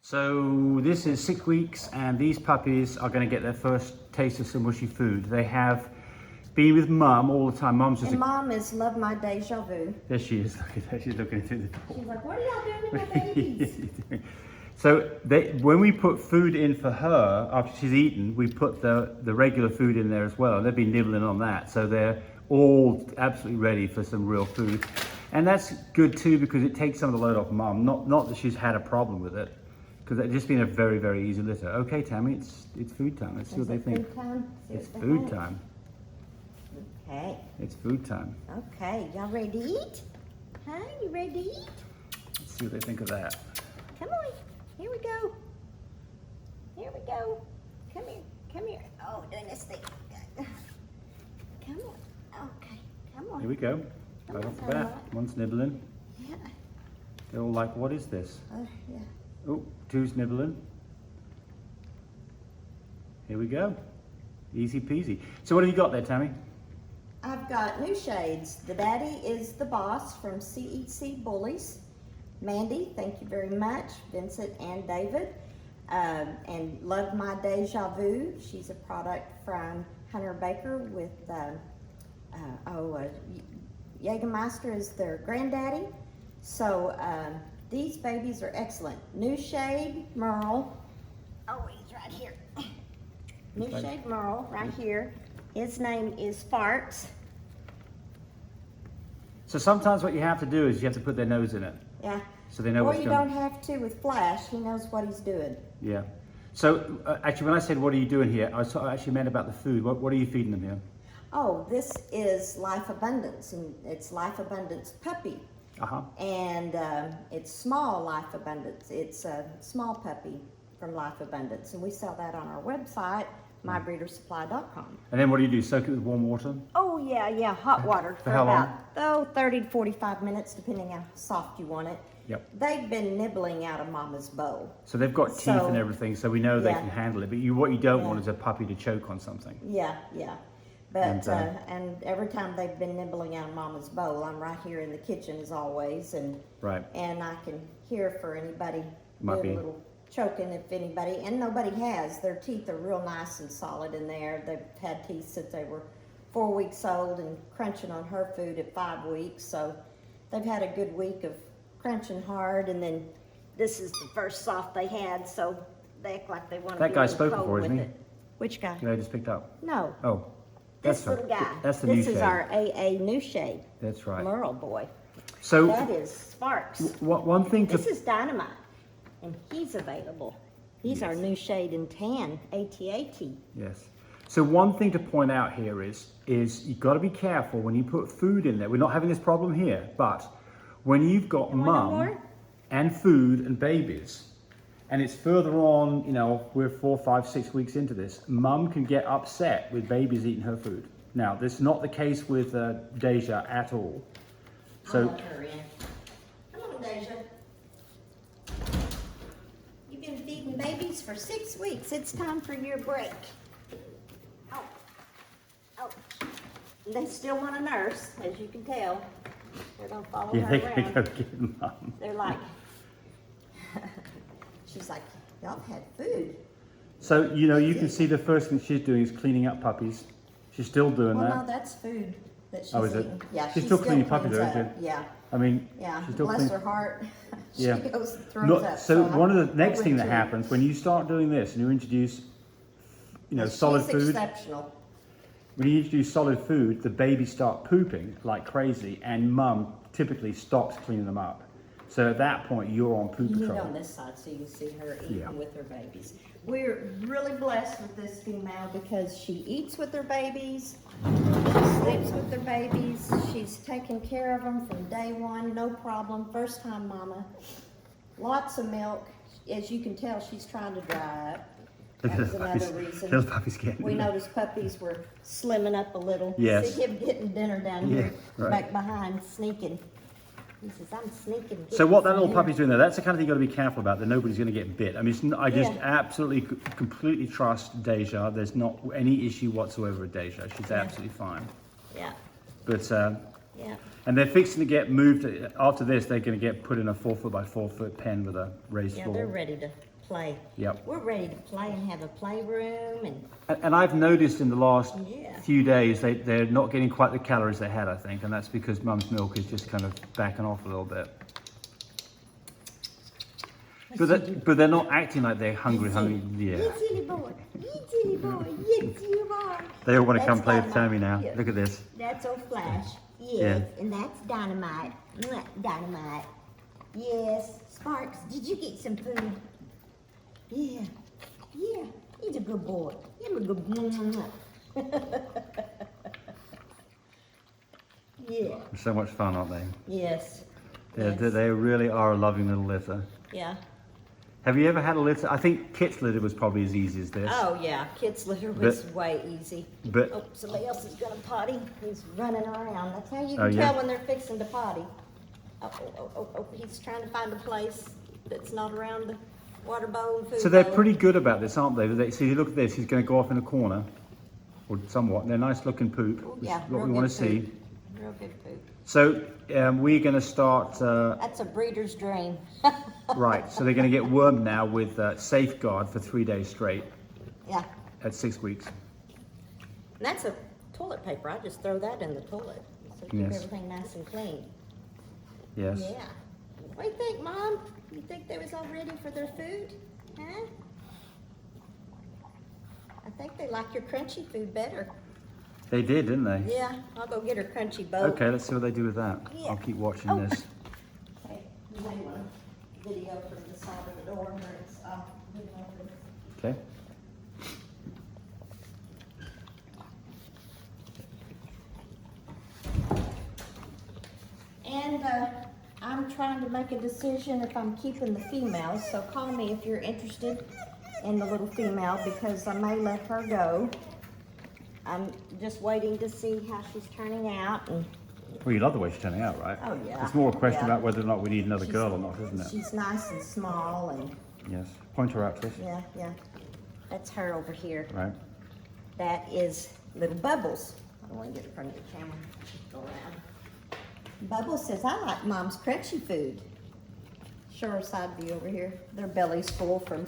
So this is 6 weeks and these puppies are going to get their first taste of some mushy food. They have been with Mum all the time. Mum's just Mom is love my deja vu. There she is. Look at her. She's looking through the door. She's like, what are y'all doing to my babies? So when we put food in for her, after she's eaten, we put the regular food in there as well. And they've been nibbling on that. So they're all absolutely ready for some real food. And that's good too because it takes some of the load off Mum. Not that she's had a problem with it. Because it's just been a very, very easy litter. Okay, Tammy, it's food time. Let's see what they think. Food time? It's food time. Okay. It's food time. Okay, y'all ready to eat? Huh? You ready to eat? Let's see what they think of that. Come on. Here we go. Here we go. Come here. Come here. Oh, doing this thing. Come on. Okay. Come on. Here we go. Right off the bat. One's nibbling. Yeah. They're all like, what is this? Yeah. Oh, two's nibbling. Here we go. Easy peasy. So what have you got there, Tammy? I've got new shades. The daddy is the boss from CEC Bullies. Mandy, thank you very much. Vincent and David. And Love My Deja Vu. She's a product from Hunter Baker with, Jägermeister is their granddaddy. So these babies are excellent. New shade, Merle. Oh, he's right here. New shade Merle, right here. His name is Farts. So sometimes what you have to do is you have to put their nose in it. Yeah. So they know or what's you going on. don't have to with Flash. He knows what he's doing. Yeah. So actually when I said what are you doing here, I actually meant about the food. What are you feeding them here? Oh, this is Life Abundance, and it's Life Abundance Puppy. Uh-huh. And it's Small Life Abundance. It's a small puppy from Life Abundance, and we sell that on our website, mybreedersupply.com. And then what do you do? Soak it with warm water? Oh, yeah, hot water For how long? about 30 to 45 minutes, depending how soft you want it. Yep. They've been nibbling out of Mama's bowl. So they've got teeth and everything, so we know they Yeah. can handle it. But what you don't want is a puppy to choke on something. Yeah. But and every time they've been nibbling out of Mama's bowl, I'm right here in the kitchen as always, and Right. and I can hear for anybody Might doing be. a little choking if anybody, and nobody has. Their teeth are real nice and solid in there. They've had teeth since they were 4 weeks old and crunching on her food at 5 weeks, so they've had a good week of crunching hard, and then this is the first soft they had, so they act like they want to That be guy a little spoke cold before, with isn't he? it. Which guy? That I just picked up. No. Oh. This That's little guy. That's the new This shade. is our AA new shade. That's right. Merle boy. So That is Sparks. one thing to This is Dynamite, and he's available. He's our new shade in tan, AT-AT. Yes. So one thing to point out here is you've got to be careful when you put food in there. We're not having this problem here, but when you've got Mum and food and babies, and it's further on, we're 4, 5, 6 weeks into this, Mum can get upset with babies eating her food. Now, this is not the case with Deja at all. So, I'll let her in. Come on, Deja. You've been feeding babies for 6 weeks. It's time for your break. Oh. They still want a nurse, as you can tell. They're going to follow her they're around. going to go get Mum. They're like, she's like, y'all had food. So, you can see the first thing she's doing is cleaning up puppies. She's still doing that. Well, no, that's food that she's Is it? eating. Yeah, She's still cleaning puppies, cleans though, up. isn't it? Yeah. I mean, Yeah, she's still bless cleaning. her heart. She Yeah. goes and throws Look, up. so one of the I next thing went that to- happens when you start doing this and you introduce, solid She's food. exceptional. When you introduce solid food, the babies start pooping like crazy, and Mum typically stops cleaning them up. So at that point, you're on poop You need patrol. on this side so you can see her eating Yeah. with her babies. We're really blessed with this female because she eats with her babies, she sleeps with her babies, she's taken care of them from day one, no problem. First time mama. Lots of milk. As you can tell, she's trying to dry up. That was another reason. Little puppies getting We noticed puppies were slimming up a little. Yes. See him getting dinner down here, Yeah, right. back behind, sneaking. He says, I'm sneaking. So what that getting little some puppy's doing there, that's the kind of thing you've got to be careful about, that nobody's going to get bit. I mean, I just Yeah. absolutely, completely trust Deja. There's not any issue whatsoever with Deja. She's absolutely fine. Yeah, But, yeah. and they're fixing to get moved. After this, they're going to get put in a 4 foot by 4 foot pen with a raised Yeah, floor. they're ready to play. Yep. We're ready to play and have a playroom And I've noticed in the last Yeah. few days they're not getting quite the calories they had, I think, and that's because mum's milk is just kind of backing off a little bit. But they're not acting like they're hungry. Yeah. You silly boy. Yes, you are. They all want to That's come play with Dynamite. Tommy now. Yeah. Look at this. That's old Flash. Yes. Yeah. And that's Dynamite. Mwah, Dynamite. Yes. Sparks, did you get some food? Yeah. Yeah. He's a good boy. He's a good boy. Yeah. They're so much fun, aren't they? Yes. Yeah, Yes. they really are a loving little litter. Yeah. Have you ever had a litter? I think Kit's litter was probably as easy as this. Oh yeah, kids litter was way easy. But Oh, somebody else is gonna potty. He's running around. That's how you can Oh, yeah? tell when they're fixing to potty. Oh, he's trying to find a place that's not around the water bowl and food so they're bowl. pretty good about this, aren't they? See, look at this. He's going to go off in a corner, or somewhat. They're nice looking poop. Oh, Which yeah, is what we real want to good see. poop. Real good poop. So we're going to start. That's a breeder's dream. Right. So they're going to get wormed now with Safeguard for 3 days straight Yeah. at 6 weeks. And that's a toilet paper. I just throw that in the toilet. So keep Yes. everything nice and clean. Yes. Yeah. What do you think, Mom? You think they was all ready for their food? Huh? I think they like your crunchy food better. They did, didn't they? Yeah, I'll go get her crunchy bowl. Okay. Let's see what they do with that. Yeah. I'll keep watching Oh. this. Okay, you may want to video from the side of the door where it's video from Okay. And I'm trying to make a decision if I'm keeping the female, so call me if you're interested in the little female because I may let her go. I'm just waiting to see how she's turning out. And Well, you love the way she's turning out, right? oh yeah. It's more a question yeah. about whether or not we need another She's- girl or not, isn't it? She's nice and small and Yes. Point her out to us. yeah. That's her over here. Right. That is little Bubbles. I don't want to get in front of the camera. Go around. Bubbles says, I like Mom's crunchy food. Show her side view over here. Their belly's full from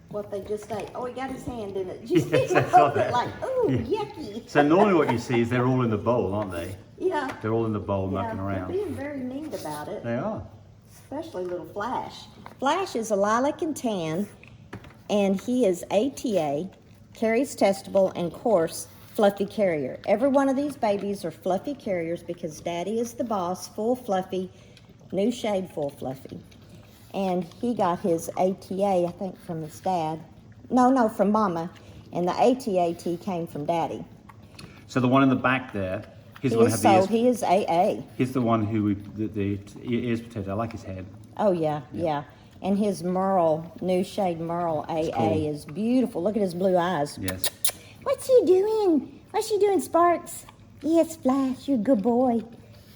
what they just ate. Oh, he got his hand in it. Just Yes, I saw that. like, ooh, Yeah. yucky. So normally what you see is they're all in the bowl, aren't they? Yeah. They're all in the bowl Yeah, mucking they're around. being very neat about it. They are. Especially little Flash. Flash is a lilac and tan, and he is ATA, carries testable, and coarse, fluffy carrier. Every one of these babies are fluffy carriers because Daddy is the boss, full fluffy, new shade full fluffy. And he got his ATA, I think, from his dad. No, from Mama. And the ATAT came from Daddy. So the one in the back there, he's the He one who is had the sold. He is AA. He's the one who the ears protected. I like his head. Oh, yeah. And his Merle, new shade Merle AA cool. is beautiful. Look at his blue eyes. Yes. What's you doing? What's you doing, Sparks? Yes, Flash, you good boy.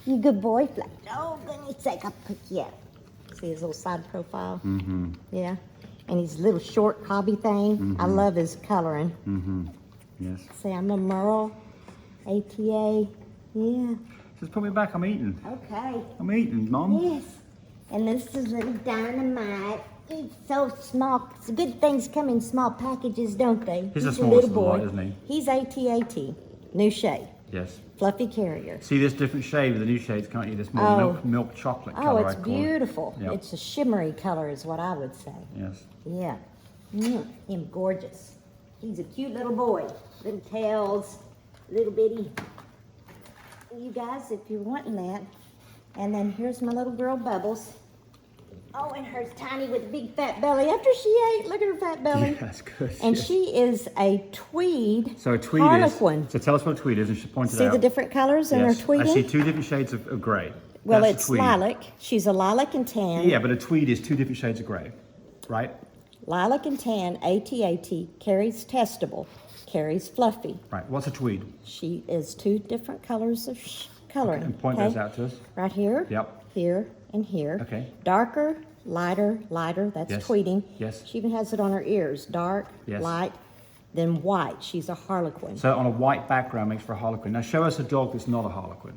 You good boy, Flash. Oh, goodness sake, I'll pick you up. See his little side profile? Mm-hmm. Yeah. And his little short hobby thing. I love his coloring. Mm-hmm. Yes. See, I'm a Merle, ATA. Yeah. Just put me back. I'm eating. Okay. I'm eating, Mom. Yes. And this is little Dynamite. It's so small. It's good things come in small packages, don't they? He's the a smallest little of the boy. lot, isn't He's AT-AT. New shade. Yes. Fluffy carrier. See this different shade with the new shades, can't you? This more Oh. milk chocolate Oh, color. it's I call it. beautiful. Yep. It's a shimmery color is what I would say. Yes. Yeah. Him gorgeous. He's a cute little boy. Little tails, little bitty. You guys, if you're wanting that. And then here's my little girl Bubbles. Oh, and her's tiny with a big fat belly. After she ate, look at her fat belly. Yeah, that's good. And yes. she is a tweed So a tweed Harlequin. is. So tell us what a tweed is, and she pointed See out. the different colors in Yes. her tweeding? I see two different shades of grey. Well, That's a it's tweed. lilac. She's a lilac and tan. Yeah, but a tweed is two different shades of grey, right? Lilac and tan, AT-AT, carries testable, carries fluffy. Right. What's a tweed? She is two different colors of coloring. And point those out to us. Right here. Yep. Here and here. Okay. Darker, lighter, that's Yes. tweeding. Yes. She even has it on her ears. Dark, Yes. light, then white. She's a Harlequin. So on a white background makes for a Harlequin. Now show us a dog that's not a Harlequin.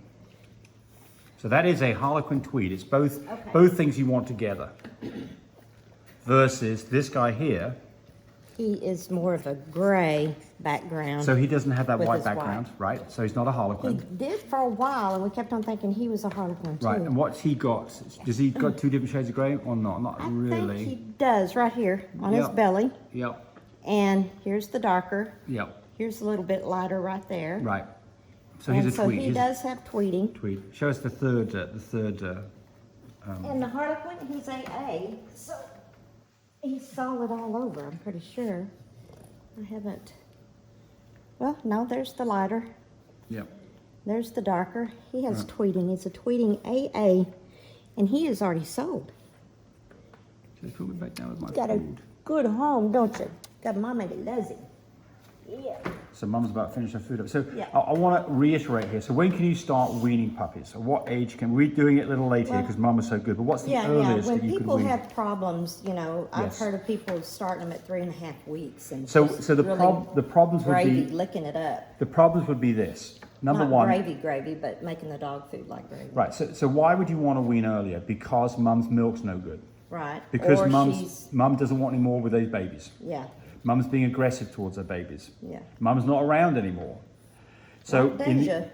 So that is a Harlequin tweed. It's both Okay. both things you want together. versus this guy here. He is more of a gray background. So he doesn't have that with white his background, right? So he's not a He Harlequin. did for a while, and we kept on thinking he was a Harlequin too. Right, and what's he got? Does he got two different shades of grey or not? Not I really. think he does right here on his Yep. belly. Yep, And here's the darker. yep, Here's a little bit lighter right there. right. So And he's a so tweed. he He's does have tweeding. tweed. Show us the third. And the Harlequin, he's AA, so he's solid all over, I'm pretty sure. I haven't, well, no, there's the lighter. Yep. There's the darker. He has tweeding. He's a tweeding AA, and he is already sold. Just put me back down with my Got a food. good home, don't you? Got a mama that loves him. Yeah. So Mum's about to finish her food up. So Yeah. I want to reiterate here. So when can you start weaning puppies? Or what age can we're doing it a little later here Well, because Mum is so good. But what's the Yeah, earliest When that you could people wean? have problems, you know, I've Yes. heard of people starting them at 3.5 weeks and So just the really the problems would gravy, be licking it up. the problems would be this. Number Not one. gravy, but making the dog food like gravy. Right. So why would you want to wean earlier? Because Mum's milk's no good. Right. Because Or Mum she's, doesn't want any more with those babies. yeah, Mum's being aggressive towards her babies. yeah. Mum's not around anymore. So Not danger.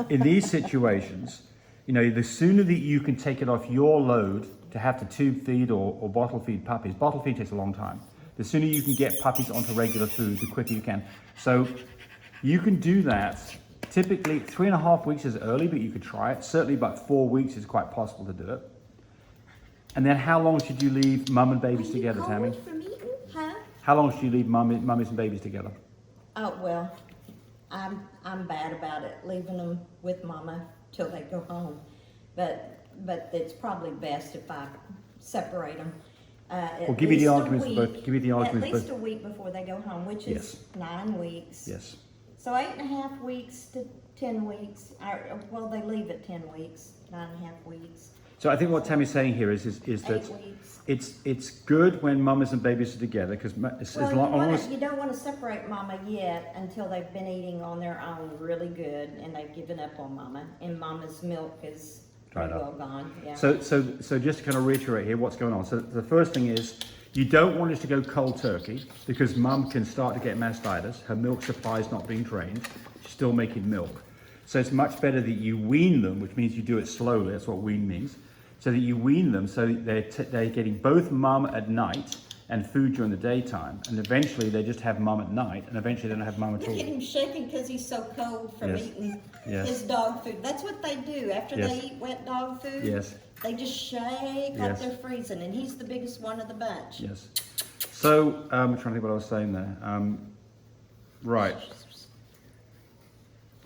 in these situations, you know, the sooner that you can take it off your load to have to tube feed or bottle feed puppies, bottle feed takes a long time. The sooner you can get puppies onto regular food, the quicker you can. So you can do that. Typically 3.5 weeks is early, but you could try it. Certainly about 4 weeks is quite possible to do it. And then how long should you leave mum and babies together, Tammy? From eating? Huh? How long should you leave mummies and babies together? Oh, well, I'm bad about it, leaving them with mama till they go home. But it's probably best if I separate them. Well, give me the arguments for both. Give me the arguments At for least a week before they go home, which Yes. is 9 weeks. Yes. So 8.5 weeks to 10 weeks, well, they leave at 10 weeks, 9.5 weeks, So I think what Tammy's saying here is 8 that weeks. it's good when mummies and babies are together because as Well, long as you don't want to separate mama yet until they've been eating on their own really good and they've given up on mama, and mama's milk is Dried pretty up. well gone, yeah. so just to kind of reiterate here what's going on. So the first thing is you don't want us to go cold turkey because mum can start to get mastitis. Her milk supply is not being drained. She's still making milk. So it's much better that you wean them, which means you do it slowly. That's what wean means. So that you wean them so they're getting both mum at night and food during the daytime, and eventually they just have mum at night, and eventually they don't have mum at Look all. at him shaking because he's so cold from Yes. eating Yes. his dog food. That's what they do after Yes. they eat wet dog food. Yes. They just shake Yes. like they're freezing, and he's the biggest one of the bunch. Yes. So I'm trying to think what I was saying there. Right.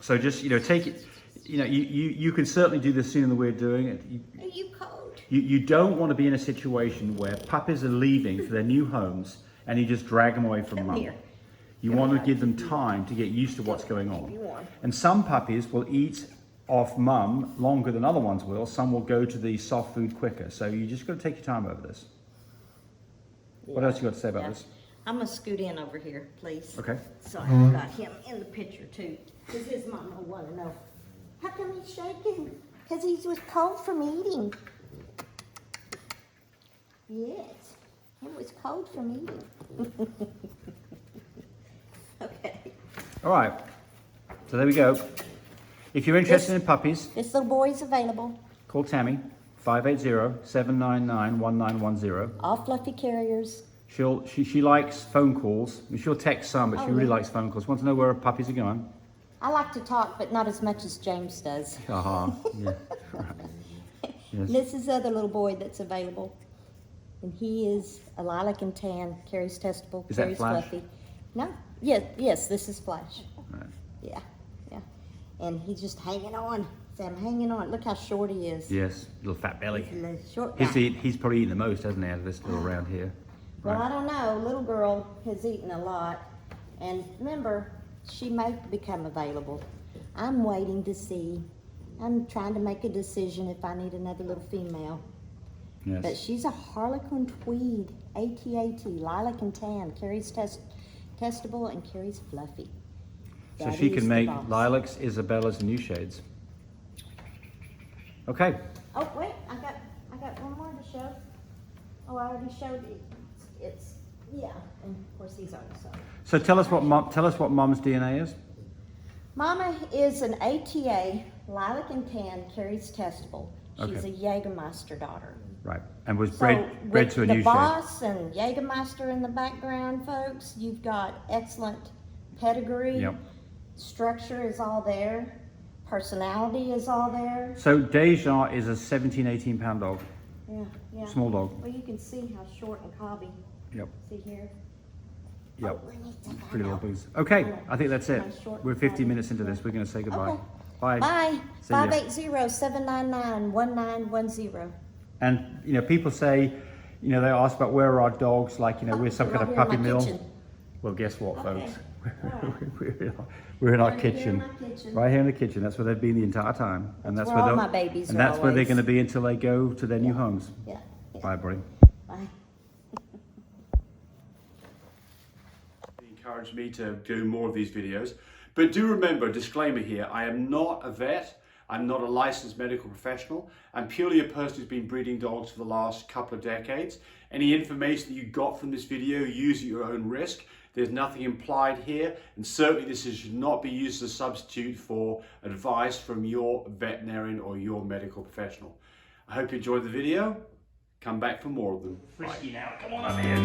So just take it. You can certainly do this sooner than we're doing it. Are you cold? You don't want to be in a situation where puppies are leaving for their new homes and you just drag them away from Come mum. here. You want to give them time to get used to what's going on. you warm. And some puppies will eat off mum longer than other ones will. Some will go to the soft food quicker. So you just got to take your time over this. What else you got to say about Yeah. this? I'm gonna scoot in over here, please. Okay. So I've got him in the picture too, because his mama will want to know, how come he's shaking? Because he was cold from eating. Yes, he was cold from eating. Okay, All right. So there we go. If you're interested in puppies, this little boy is available. call Tammy, 580-799-1910. All fluffy carriers. She likes phone calls. I mean, she'll text some, but she Oh, really yeah. likes phone calls. Want to know where her puppies are going? I like to talk, but not as much as James does. Aha, yeah. Right. Yes. This is the other little boy that's available. And he is a lilac and tan, carries testable, Is that carries Flash? fluffy. No, yes, this is Flash. Right. Yeah. And he's just hanging on. See, I'm hanging on. Look how short he is. Yes, little fat belly. He's a little short guy. He's probably eaten the most, hasn't he, out of this little round here? Well, Right. I don't know. Little girl has eaten a lot. And remember, she may become available. I'm waiting to see. I'm trying to make a decision if I need another little female. But Yes. she's a Harlequin tweed, AT-AT, lilac and tan, carries testable and carries fluffy. So Daddy she is can the make boss. lilacs, Isabellas, and new shades. Okay. Oh wait, I got one more to show. Oh, I already showed it. It's yeah, and of course these are so. So tell us what Mum's DNA is. Mama is an ATA, lilac and tan, carries testable. She's Okay. a Jägermeister daughter. Right, and was So bred with to a the new shape. boss and Jägermeister in the background, folks, you've got excellent pedigree. Yep. Structure is all there. Personality is all there. So Deja is a 17, 18 pound dog, Yeah, yeah. small dog. Well, you can see how short and cobby. Yep, See here? yep. Oh, we need to go Pretty little now. boots. Okay, I think that's it. Nice short We're 50 body. minutes into this. We're going to say goodbye. Okay. Bye. Bye. See ya. 580-799-1910. And you know, people say, you know, they ask about where are our dogs, like, you know, we're some They're kind of right puppy here in my mill. kitchen. Well, guess what, Okay. folks? Alright. We're in our Right here in kitchen. my kitchen. Right here in the kitchen. That's where they've been the entire time, and That's that's where all they'll- my babies and are that's where they're always. going to be until they go to their new homes. Yeah. Yeah. Bye, buddy. Bye. Encouraged me to do more of these videos, but do remember, disclaimer here, I am not a vet. I'm not a licensed medical professional. I'm purely a person who's been breeding dogs for the last couple of decades. Any information that you got from this video, use at your own risk. There's nothing implied here, and certainly this should not be used as a substitute for advice from your veterinarian or your medical professional. I hope you enjoyed the video. Come back for more of them. Frisky now, come on up here.